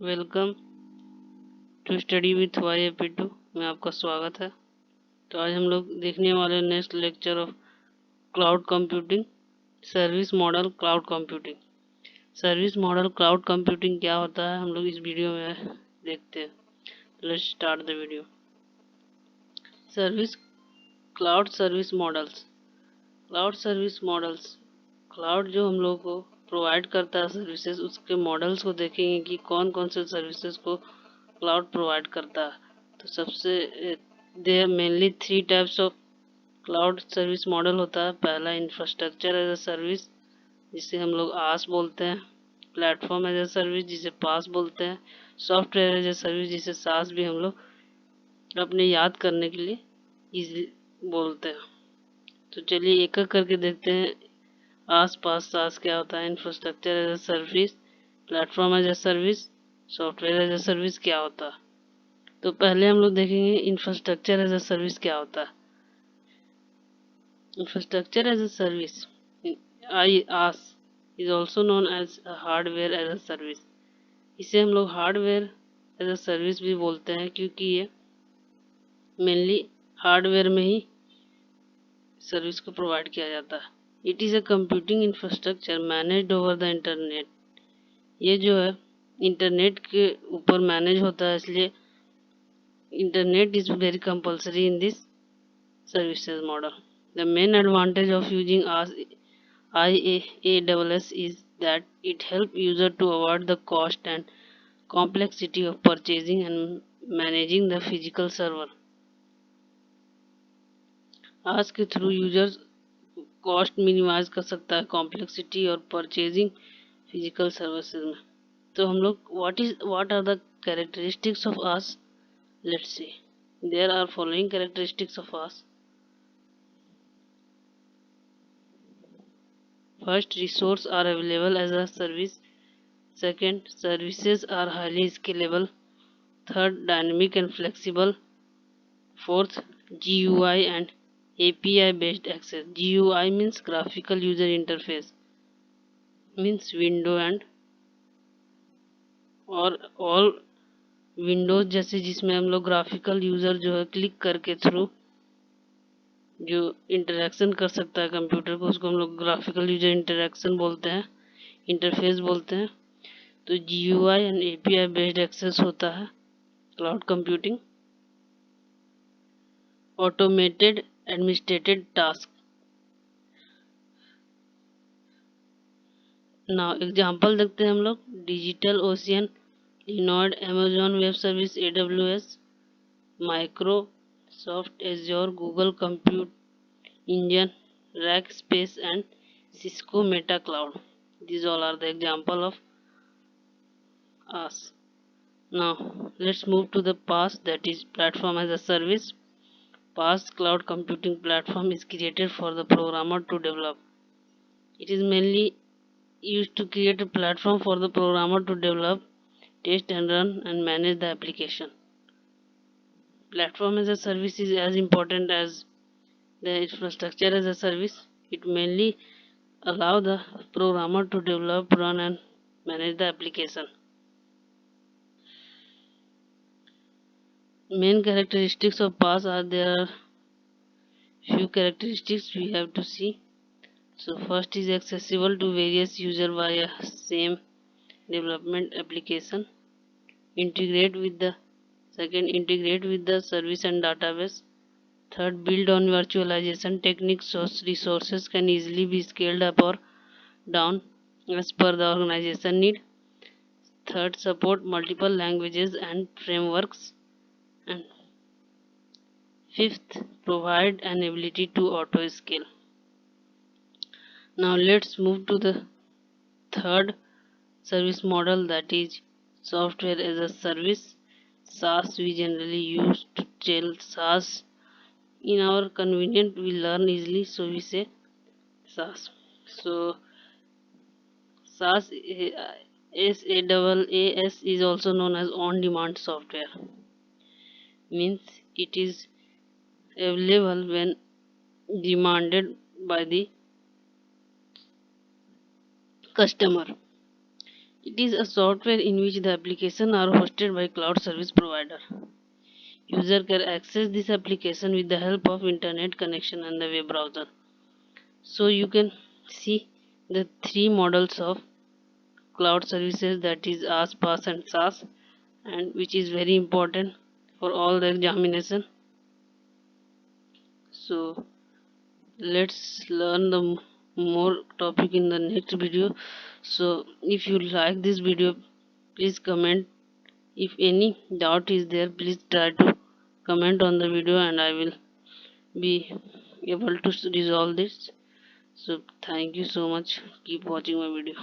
Welcome to study with YAP2 में आपका स्वागत है। तो आज हम लोग देखने वाले next lecture of cloud computing service model cloud computing. Service model cloud computing क्या होता है हम लोग इस वीडियो में देखते हैं। Let's start the video. Service cloud service models. Cloud जो हम लोग को प्रोवाइड करता है सर्विसेज, उसके मॉडल्स को देखेंगे कि कौन कौन से सर्विसेज को क्लाउड प्रोवाइड करता है। तो सबसे there mainly 3 types of cloud service model होता है। पहला इंफ्रास्ट्रक्चर एज अ सर्विस, जिसे हम लोग आस बोलते हैं। प्लेटफॉर्म एज अ सर्विस, जिसे पास बोलते हैं। सॉफ्टवेयर एज अ सर्विस, जिसे सास भी हम लोग अपने याद करने के लिए इजी बोलते हैं। तो चलिए एक एक करके देखते हैं। आस पास सास क्या होता है, infrastructure as a service, platform as a service, software as a service क्या होता है। तो पहले हम लोग देखेंगे इंफ्रास्ट्रक्चर एज अ सर्विस क्या होता है। Infrastructure as a service IaaS is also known as hardware as a service. इसे हम लोग हार्डवेयर एज अ सर्विस भी बोलते हैं, क्योंकि ये मेनली हार्डवेयर में ही सर्विस को प्रोवाइड किया जाता है। It is a computing infrastructure managed over the internet. ये जो है इंटरनेट के ऊपर मैनेज होता है, इसलिए internet is very compulsory in this services model. The main advantage of using IaaS is that it helps user to avoid the cost and complexity of purchasing and managing the physical server. आज के through users cost minimise कर सकता है, complexity और purchasing physical services में। तो हम लोग what are the characteristics of IaaS, let's see. There are following characteristics of IaaS. First, resources are available as a service. Second, services are highly scalable. Third, dynamic and flexible. Fourth, GUI and API based access. GUI means graphical user interface, means window and और all Windows जैसे, जिसमें हम लोग graphical user जो है click करके through जो interaction कर सकता है कंप्यूटर को, उसको हम लोग ग्राफिकल यूजर इंटरेक्शन बोलते हैं, इंटरफेस बोलते हैं। तो GUI and API based access होता है cloud computing. Automated administrated task. Now example देखते हैं हम लोग। Digital ocean, Linode, Amazon web service, AWS, Microsoft Azure, Google compute engine, Rackspace and Cisco Meta cloud. These all are the example of us. Now let's move to the PaaS, that is platform as a service. PaaS cloud computing platform is created for the programmer to develop. It is mainly used to create a platform for the programmer to develop, test and run and manage the application. Platform as a service is as important as the infrastructure as a service. It mainly allow the programmer to develop, run and manage the application. Main characteristics of PaaS are there are few characteristics we have to see. So first is accessible to various users via same development application. Integrate with the service and database. Third, build on virtualization techniques so resources can easily be scaled up or down as per the organization need. Third, support multiple languages and frameworks. And fifth, provide an ability to auto scale. Now let's move to the third service model, that is software as a service. SaaS we generally use to tell SaaS. In our convenient we learn easily, so we say SaaS. So SaaS, SaaS is also known as on-demand software. Means it is available when demanded by the customer. It is a software in which the application are hosted by cloud service provider. User can access this application with the help of internet connection and the web browser. So you can see the three models of cloud services, that is IaaS, PaaS and SaaS, and which is very important for all the examination. So let's learn the more topic in the next video. So if you like this video, please comment. If any doubt is there, please try to comment on the video and I will be able to resolve this. So thank you so much. Keep watching my video.